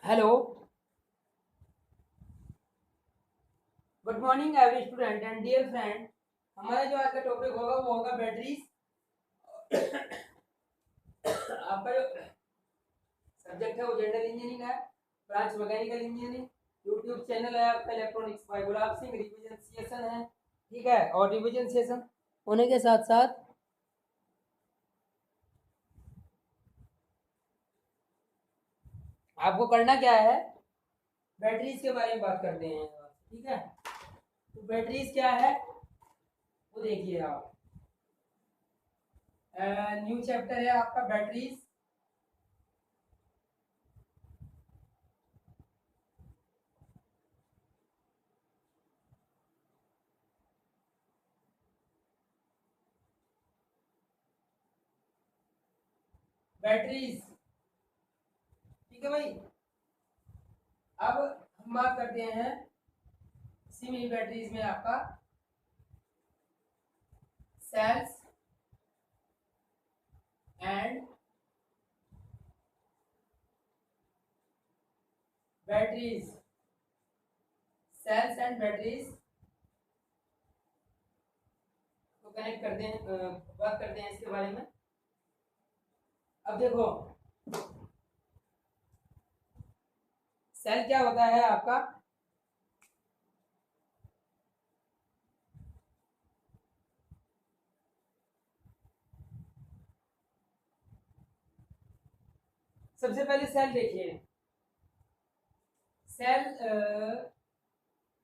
Hello, good morning every student and dear friend. हमारा जो आज का टॉपिक होगा वो होगा बैटरीज। आपका जो सब्जेक्ट है वो जनरल इंजीनियरिंग है, branch mechanical engineering. YouTube channel है आपका electronics bye Gulab Singh. Revision session है, ठीक है। और रिवीजन सेशन होने के साथ साथ आपको करना क्या है, बैटरीज के बारे में बात करते हैं, ठीक है। तो बैटरीज क्या है वो देखिए आप। न्यू चैप्टर है आपका बैटरीज। बैटरीज, ठीक है भाई। अब हम बात करते हैं सेमी बैटरीज में आपका cells and batteries. Cells and batteries को कनेक्ट करते हैं, बात करते हैं इसके बारे में। अब देखो, सेल क्या होता है आपका। सबसे पहले सेल देखिए, सेल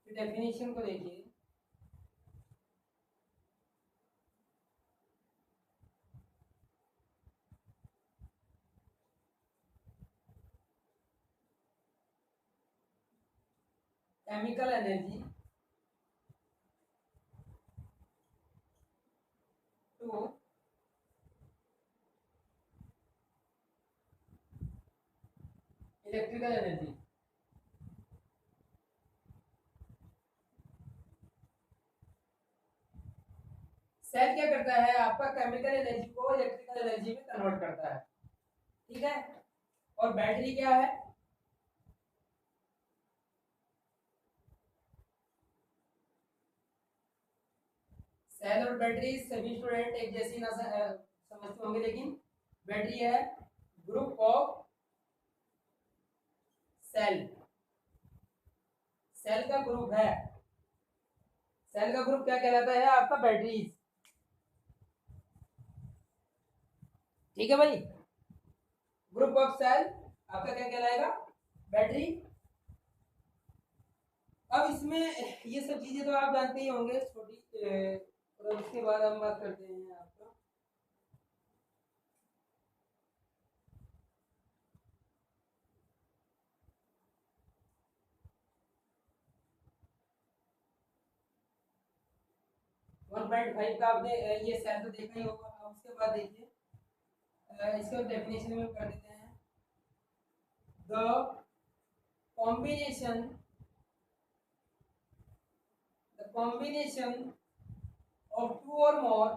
डेफिनेशन को देखिए। Chemical energy to electrical energy. Cell क्या करता है आपका, केमिकल एनर्जी को इलेक्ट्रिकल एनर्जी में कन्वर्ट करता है, ठीक है। और बैटरी क्या है, सेल और बैटरी सभी स्टूडेंट एक जैसी ना समझते होंगे, लेकिन बैटरी है ग्रुप ऑफ सेल। सेल का ग्रुप है, सेल का ग्रुप क्या कहलाता है आपका, बैटरीज, ठीक है भाई। ग्रुप ऑफ सेल आपका क्या कहलाएगा, बैटरी। अब इसमें ये सब चीजें तो आप जानते ही होंगे छोटी, और उसके बाद हम बात करते हैं आपका। वन पॉइंट फाइव का आपने ये सेल तो देखा ही होगा। अब उसके बाद देखिए, इसका डेफिनेशन में कर देते हैं। The combination the combination of two or more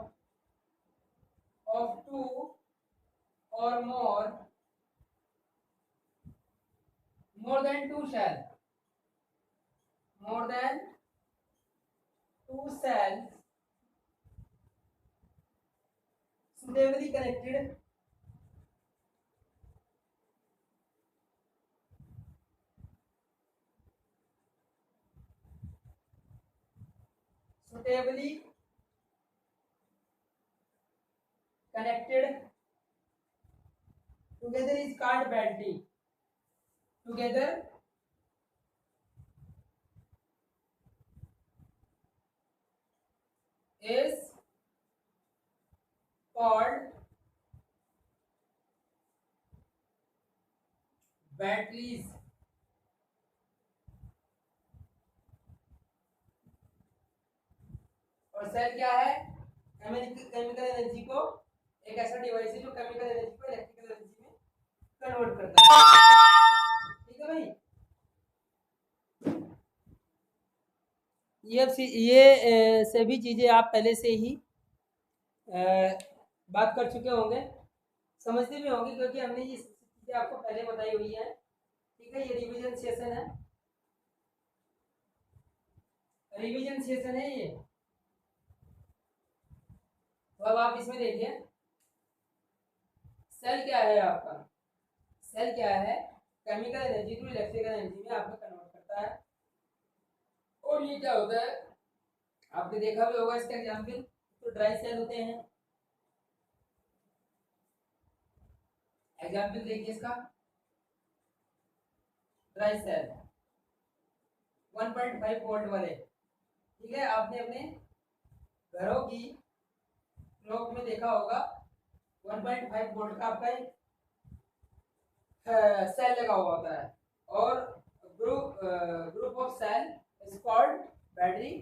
than two cells, more than two cells suitably connected suitably connected together is called battery. Together is called batteries. और सेल क्या है, केमिकल एनर्जी को, एक ऐसा डिवाइस है जो chemical energy को electrical energy में कन्वर्ट करता है, ठीक है भाई। ये सभी चीज़ें आप पहले से ही बात कर चुके होंगे, समझते भी होंगे, क्योंकि हमने ये चीज़ें आपको पहले बताई हुई है, ठीक ठीक है, ये रिवीजन सेशन है, रिवीजन सेशन है ये। तो अब आप इसमें देखिए सेल क्या है आपका, सेल क्या है, chemical energy to electrical energy में आपको कन्वर्ट करता है। और ये क्या होता है, आपने देखा भी होगा इसका एग्जाम्पल, तो ड्राई सेल होते हैं। एग्जाम्पल देखिए इसका, ड्राई सेल 1.5 वोल्ट वाले, ठीक है, आपने अपने घरों की क्लॉक में देखा होगा 1.5 वोल्ट का आपका एक सेल लगा हुआ होता है, और group of cell is called battery.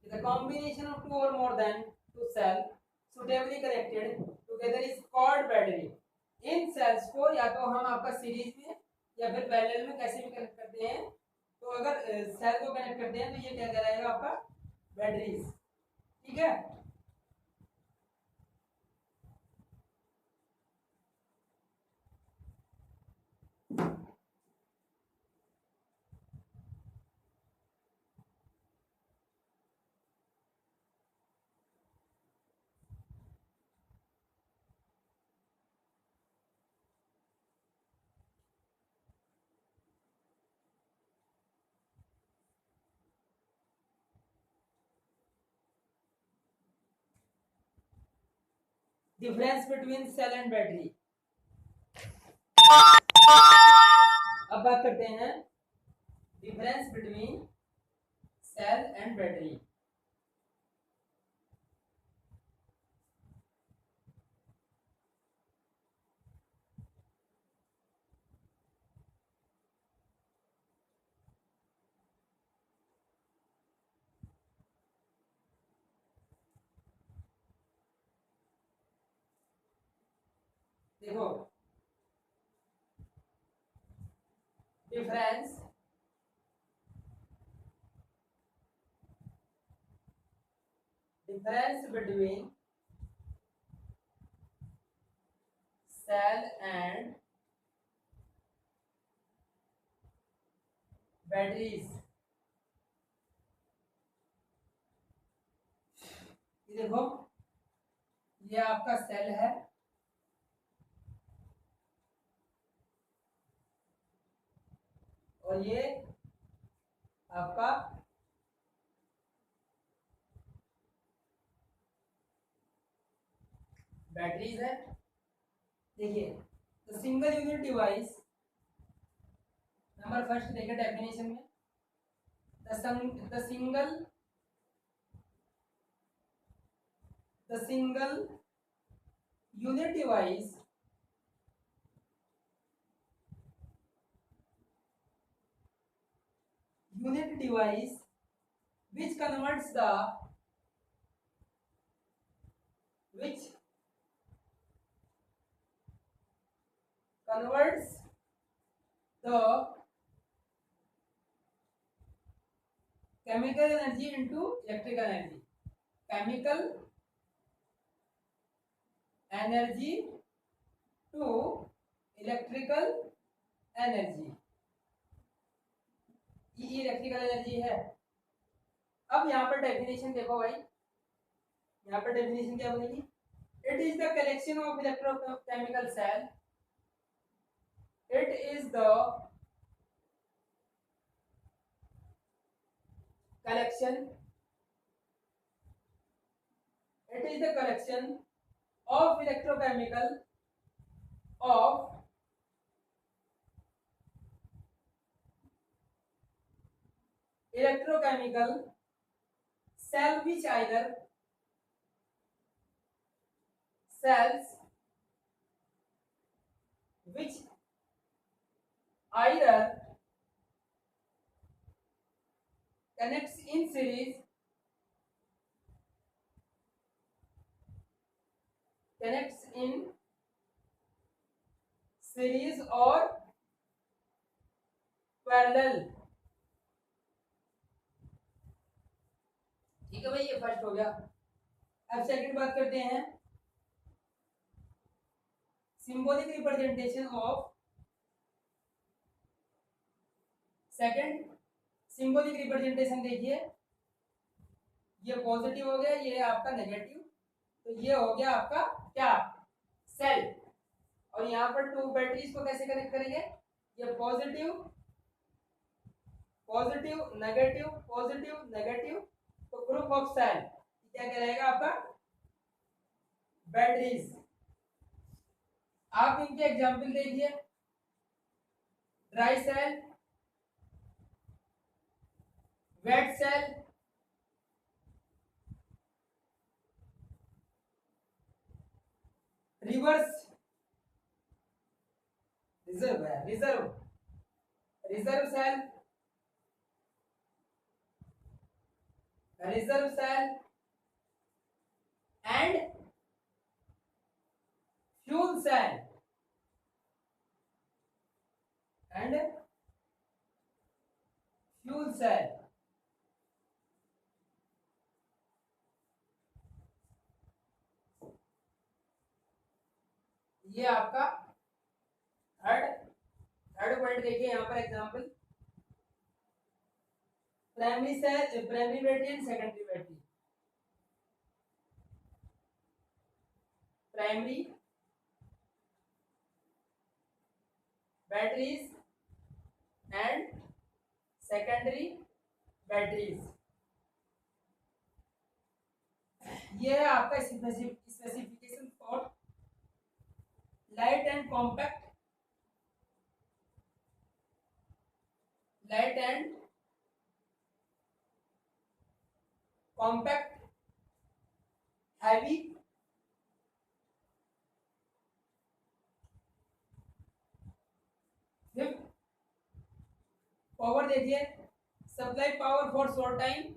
The combination of two or more than two cell suitably connected together is called battery. इन सेल्स को या तो हम आपका सीरीज में या फिर पैरेलल में कैसे भी कनेक्ट करते हैं, तो अगर सेल को कनेक्ट करते हैं तो ये क्या कहलाएगा आपका बैटरीज, ठीक है। Difference between cell and battery. अब बात करते हैं difference between cell and battery. देखो difference between cell and batteries. देखो ये आपका सेल है, और ये आपका बैटरीज है। देखिए तो single unit device, number first देखिए डेफिनेशन में, the single unit device which converts the chemical energy into electrical energy, chemical energy to electrical energy, ये इलेक्ट्रिकल एनर्जी है। अब यहाँ पर डेफिनेशन देखो भाई, यहाँ पर डेफिनेशन क्या बनेगी, it is the collection of electrochemical cell, it is the collection of electrochemical cell which either cells which either connects in series or parallel. ठीक है भाई, ये फर्स्ट हो गया। अब सेकंड बात करते हैं symbolic representation of second symbolic representation देखिए, ये पॉजिटिव हो गया, ये आपका नेगेटिव, तो ये हो गया आपका क्या, सेल। और यहाँ पर टू बैटरीज को कैसे कनेक्ट करेंगे, ये positive positive negative positive negative, तो ग्रुप ऑफ सेल क्या कहलाएगा आपका, बैटरीज। आप इनके एग्जाम्पल देखिए, dry cell, wet cell, reverse reserve है, reserve cell, reserve cell and fuel cell and fuel cell. ये आपका थर्ड पॉइंट देखिए, यहाँ पर example, primary cell, primary battery and secondary battery. Primary batteries and secondary batteries, ये है आपका specification for light and compact, light and compact heavy power देखिए, supply power for short time,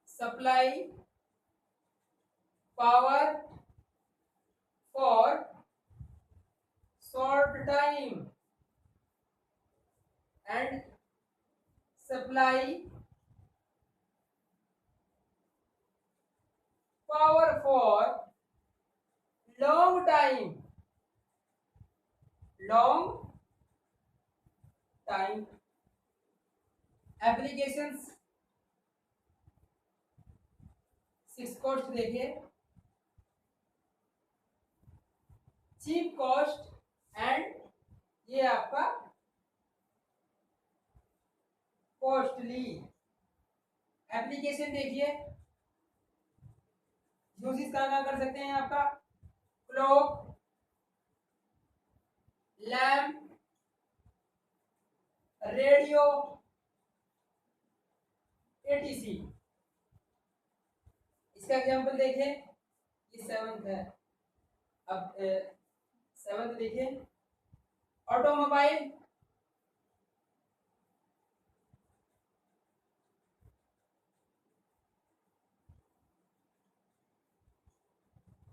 supply power for short time and supply power for long time, long time. Applications, 6 cost देखिए, cheap cost and ये आपका costly. Application देखिए, uses कहाँ कर सकते हैं आपका, क्लॉक, लैम्प, रेडियो, एटीसी। इसका एग्जांपल देखिए, ये 7th है। अब 7th देखिए, automobile,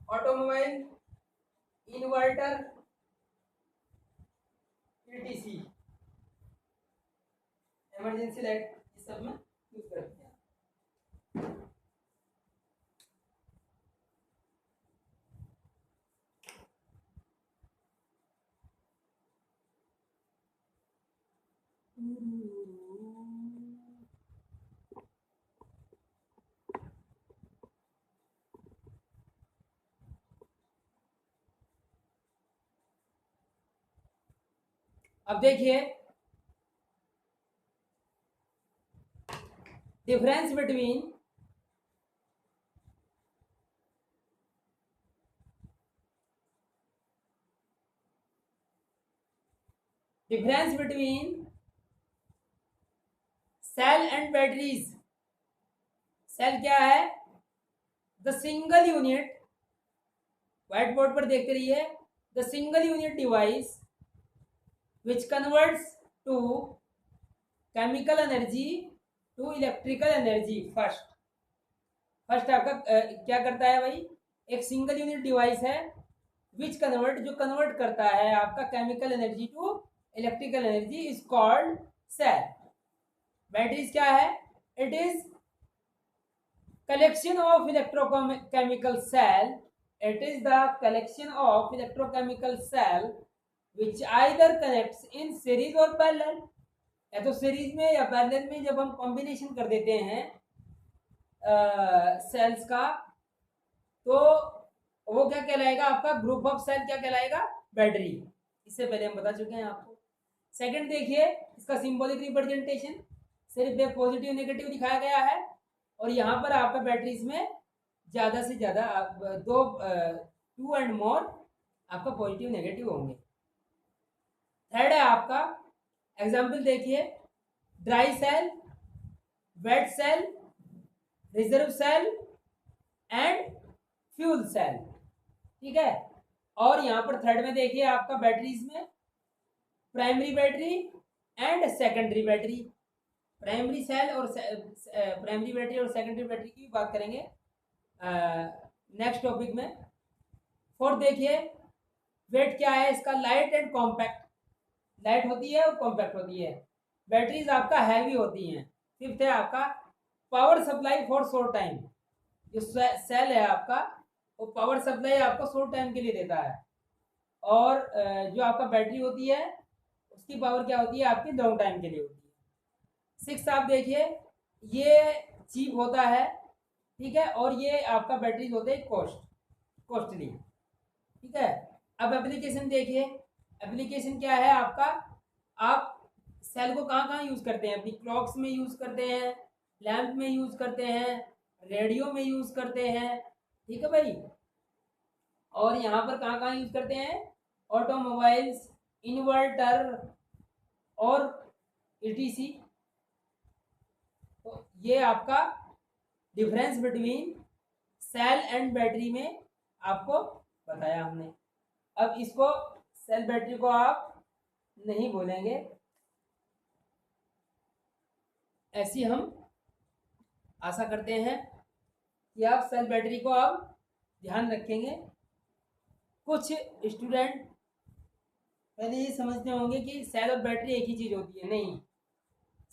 automobile, inverter, ETC, emergency light, इस सब में यूज करते हैं। अब देखिए, difference between cell and batteries. सेल क्या है, the single unit, white board पर देखते रहिए, the single unit device which converts to chemical energy to electrical energy. First आपका क्या करता है भाई, एक सिंगल यूनिट डिवाइस है विच कन्वर्ट, जो कन्वर्ट करता है आपका chemical energy to electrical energy, is called cell. Batteries क्या है, it is collection of electrochemical cell, it is the collection of electrochemical cell which either connects in series और parallel, या तो series में या पैरेलल में जब हम कॉम्बिनेशन कर देते हैं सेल्स का, तो वो क्या कहलाएगा, आपका ग्रुप ऑफ सेल क्या कहलाएगा, बैटरी। इससे पहले हम बता चुके हैं आपको। सेकंड देखिए, इसका सिंबॉलिक रिप्रेजेंटेशन, सिर्फ एक पॉजिटिव नेगेटिव दिखाया गया है, और यहाँ पर आपका बैटरीज में ज़्यादा से ज़्यादा दो 2 एंड मोर आपका पॉजिटिव नेगेटिव होंगे। थर्ड है आपका एग्जाम्पल देखिए, dry cell, wet cell, reserve cell and fuel cell, ठीक है। और यहाँ पर थर्ड में देखिए आपका बैटरीज में primary battery and secondary battery, primary cell और प्राइमरी बैटरी और सेकेंडरी बैटरी की बात करेंगे नेक्स्ट टॉपिक में। फोर्थ देखिए, वेट क्या है इसका, लाइट एंड कॉम्पैक्ट, लाइट होती है और कॉम्पैक्ट होती है। बैटरीज आपका हैवी होती हैं। फिफ्थ है आपका power supply for short time, जो सेल है आपका वो पावर सप्लाई आपको शॉर्ट टाइम के लिए देता है, और जो आपका बैटरी होती है उसकी पावर क्या होती है, आपकी लॉन्ग टाइम के लिए होती है। सिक्स आप देखिए, ये चीप होता है, ठीक है, और ये आपका बैटरीज होते हैं कॉस्टली, ठीक है। अब एप्लीकेशन देखिए, एप्लीकेशन क्या है आपका, आप सेल को कहाँ कहाँ यूज़ करते हैं, अपनी क्लॉक्स में यूज़ करते हैं, लैंप में यूज़ करते हैं, रेडियो में यूज़ करते हैं, ठीक है भाई। और यहाँ पर कहाँ कहाँ यूज़ करते हैं, ऑटोमोबाइल्स, इन्वर्टर और ईटीसी। तो ये आपका difference between cell and battery में आपको बताया हमने। अब इसको सेल बैटरी को आप नहीं बोलेंगे, ऐसी हम आशा करते हैं कि आप सेल बैटरी को आप ध्यान रखेंगे। कुछ स्टूडेंट पहले ये समझते होंगे कि सेल और बैटरी एक ही चीज़ होती है, नहीं।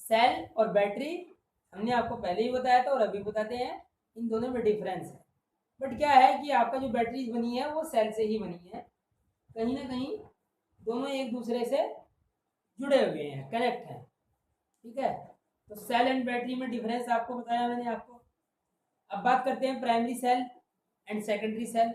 सेल और बैटरी हमने आपको पहले ही बताया था और अभी बताते हैं, इन दोनों में डिफरेंस है। बट क्या है कि आपका जो बैटरी बनी है वो सेल से ही बनी है, कहीं ना कहीं दोनों एक दूसरे से जुड़े हुए हैं, कनेक्ट हैं, ठीक है। तो सेल एंड बैटरी में डिफरेंस आपको बताया मैंने आपको। अब बात करते हैं primary cell and secondary cell.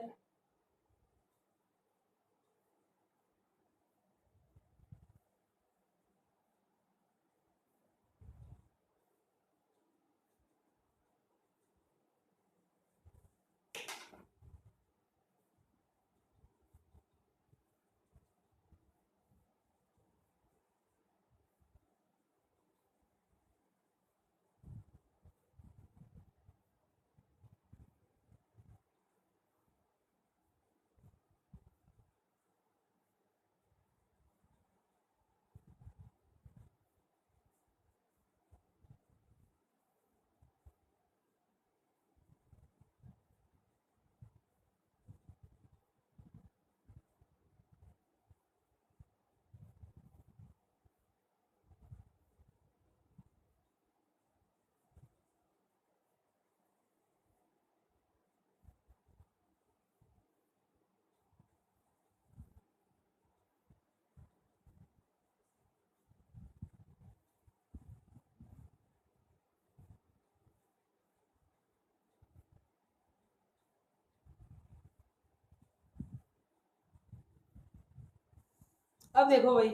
अब देखो भाई,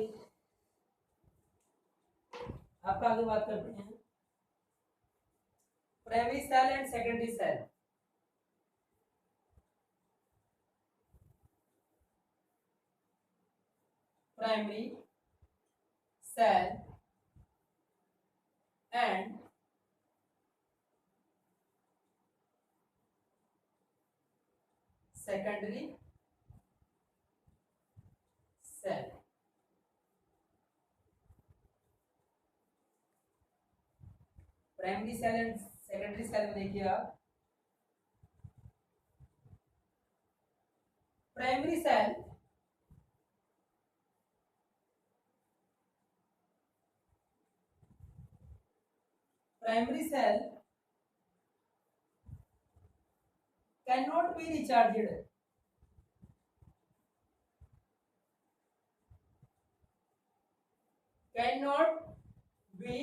आपका आगे बात करते हैं primary cell and secondary cell. Primary cell and secondary cell. Primary cell and secondary cell में देखिए आप, primary cell primary cell cannot be recharged, not be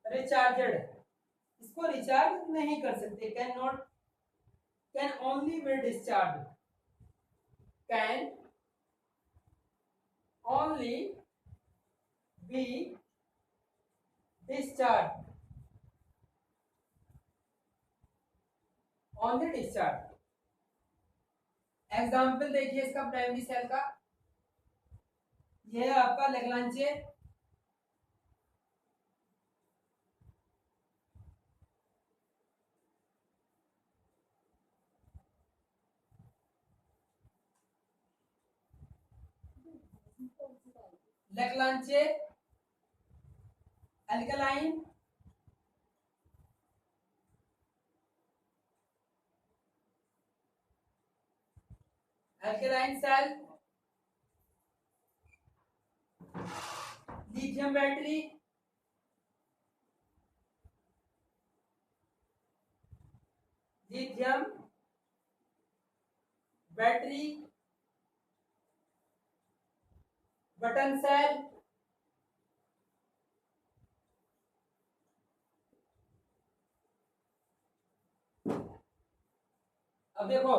recharged, इसको रिचार्ज नहीं कर सकते, can not, can only be discharge, can only be discharge, on the discharge. Example देखिए इसका primary cell का, यह है आपका Leclanche, Leclanche alkaline alkaline cell, lithium battery, lithium battery, button cell, अब देखो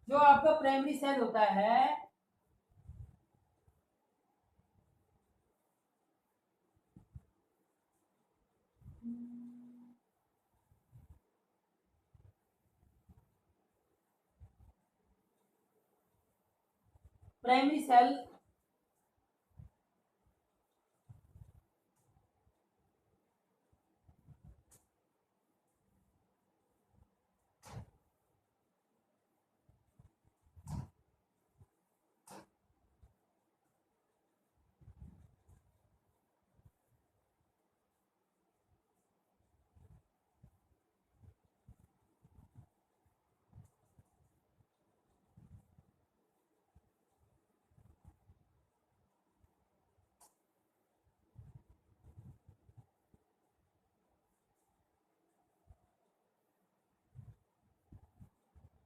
जो आपका प्राइमरी सेल होता है, प्राइमरी सेल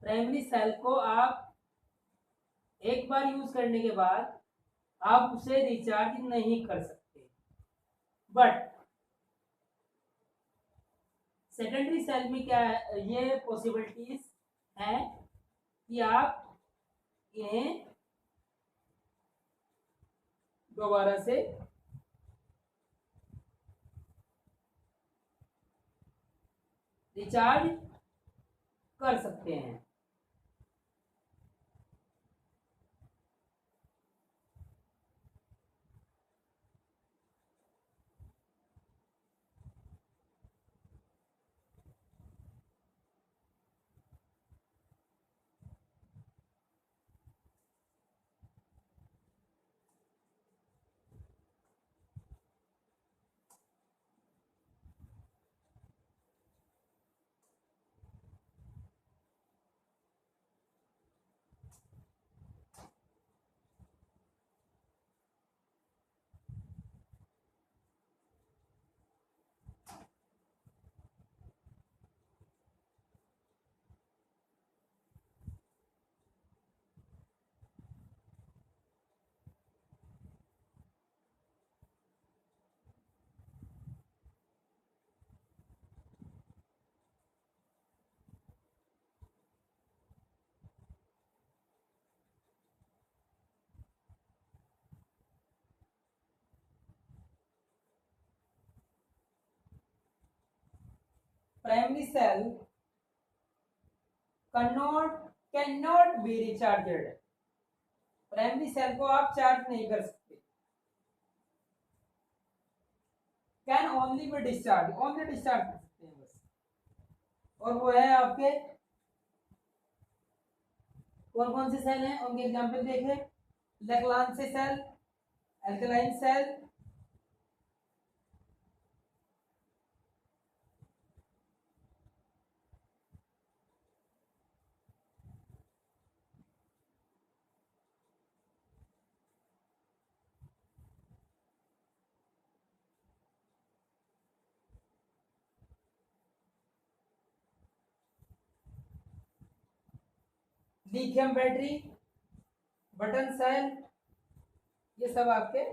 प्राइमरी सेल को आप एक बार यूज करने के बाद आप उसे रिचार्ज नहीं कर सकते, बट सेकेंडरी सेल में क्या है, ये पॉसिबिलिटीज है कि आप इन्हें दोबारा से रिचार्ज कर सकते हैं। Primary cell can not be recharged, primary cell को आप चार्ज नहीं कर सकते, can only be discharge, only discharge कर सकते हैं बस, और वो है आपके कौन कौन से सेल हैं उनके एग्जांपल देखें, Leclanche cell, alkaline cell, lithium battery, button cell, ये सब आपके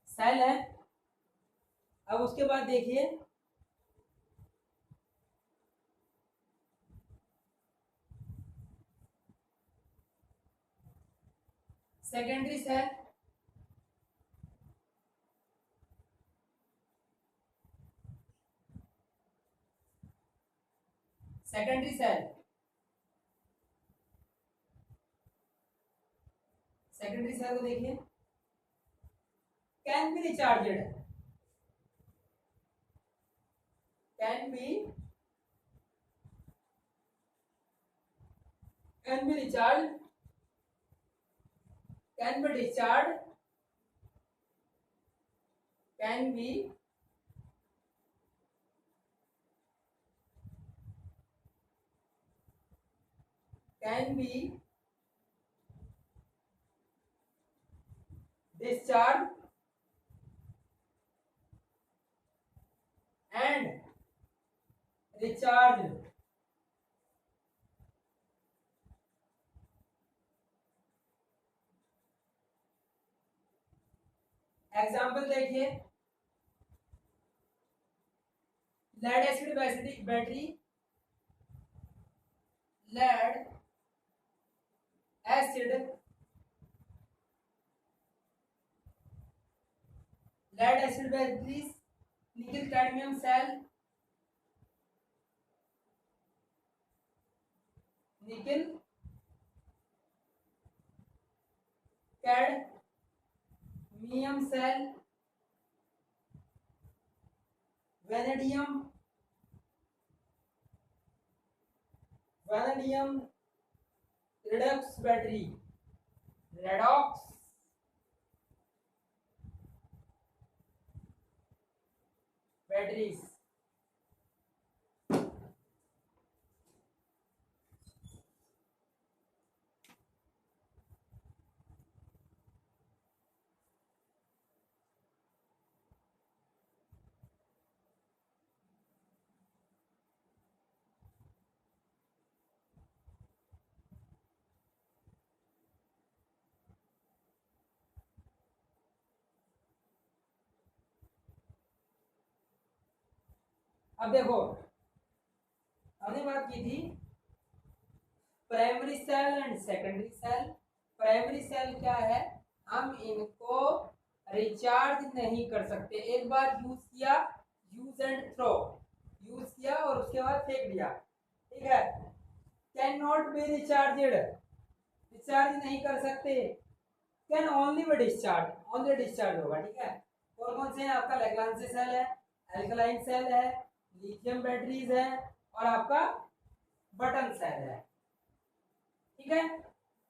सेल है। अब उसके बाद देखिए secondary cell, secondary cell, secondary cell को देखिए, can be recharged, can be recharge, can be discharge, can be discharged and recharged। Example देखिए, lead acid battery, lead acid, lead acid batteries, nickel cadmium cell, nickel cadmium cell, vanadium, vanadium redox battery, redox batteries. अब देखो, हमने बात की थी primary cell and secondary cell. Primary cell क्या है, हम इनको रिचार्ज नहीं कर सकते, एक बार यूज किया, यूज एंड थ्रो, यूज किया और उसके बाद फेंक दिया, ठीक है। Can not be recharged, discharge नहीं कर सकते। Can only be discharge, only discharge होगा, ठीक है। कौन कौन से हैं आपका, लैग्रांज सेल है, एल्कलाइन सेल है, लिथियम बैटरीज है और आपका बटन सेल है, ठीक है।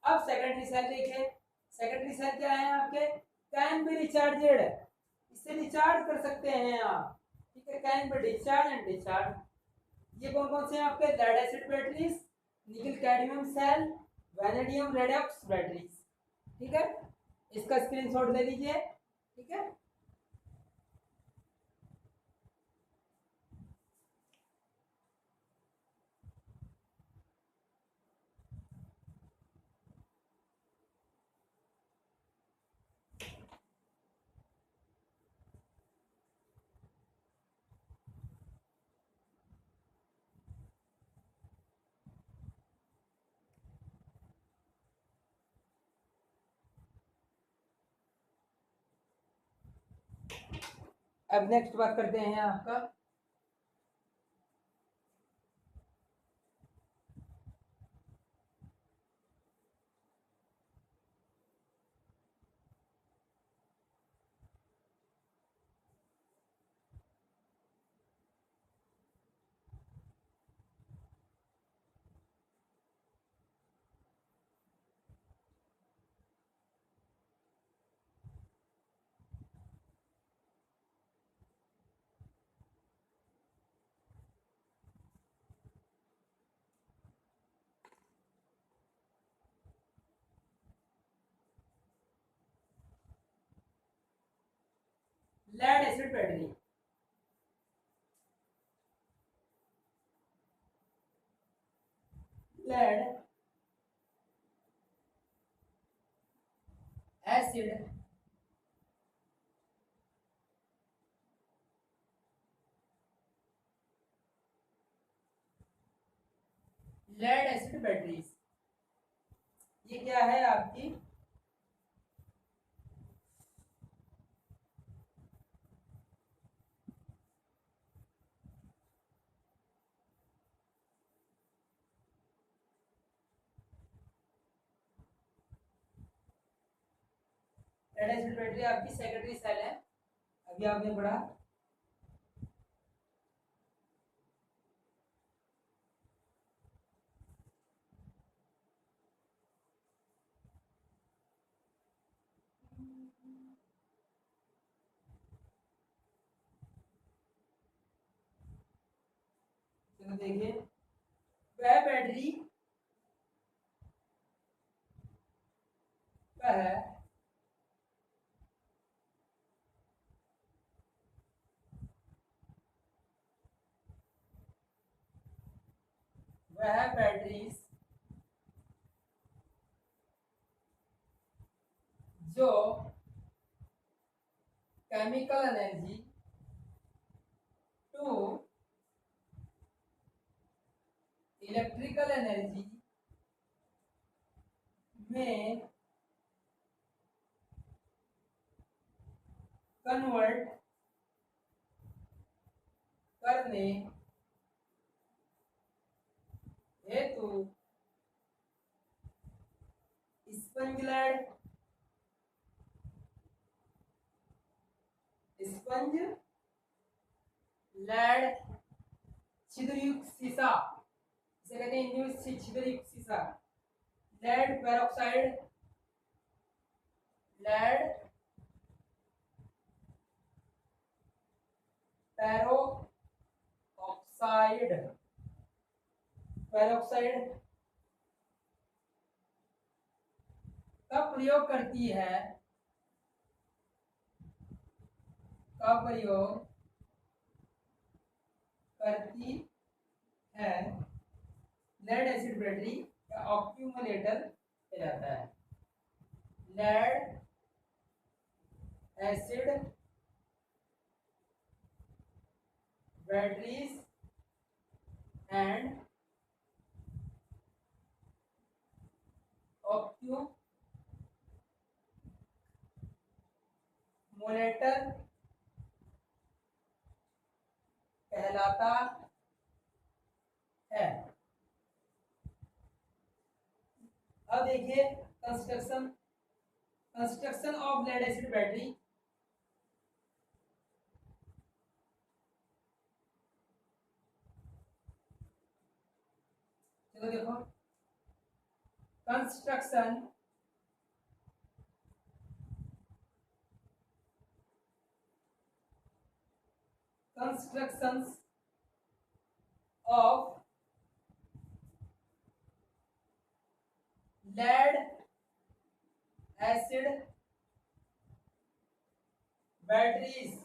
अब सेकेंडरी सेल देखिए, सेकेंडरी सेल क्या है आपके, कैन बी रिचार्जेड, इससे रिचार्ज कर सकते हैं आप, ठीक है। Can be discharge and discharge. ये कौन कौन से हैं आपके, lead acid batteries, nickel cadmium cell, vanadium redox batteries, ठीक है। इसका स्क्रीनशॉट ले लीजिए, ठीक है। अब नेक्स्ट बात करते हैं आपका lead acid battery, lead acid lead acid batteries, ये क्या है आपकी लेड एसिड बैटरी आपकी सेकेंडरी सेल है, अभी आपने पढ़ा। चलो देखिए, वह बैटरी वह वह बैटरीज जो chemical energy to electrical energy में कन्वर्ट करने हेतु स्पंज लेड छिद्रयुक्त शीशा, इसे कहते हैं इंग्लिश में छिद्रयुक्त शीशा, lead peroxide, lead peroxide peroxide का प्रयोग करती है, का प्रयोग करती है, लेड एसिड बैटरी का ऑक्यूमुलेटर कहलाता है। Lead acid batteries and accumulator कहलाता है। अब देखिए construction of lead acid battery. चलो देखो, construction constructions of lead acid batteries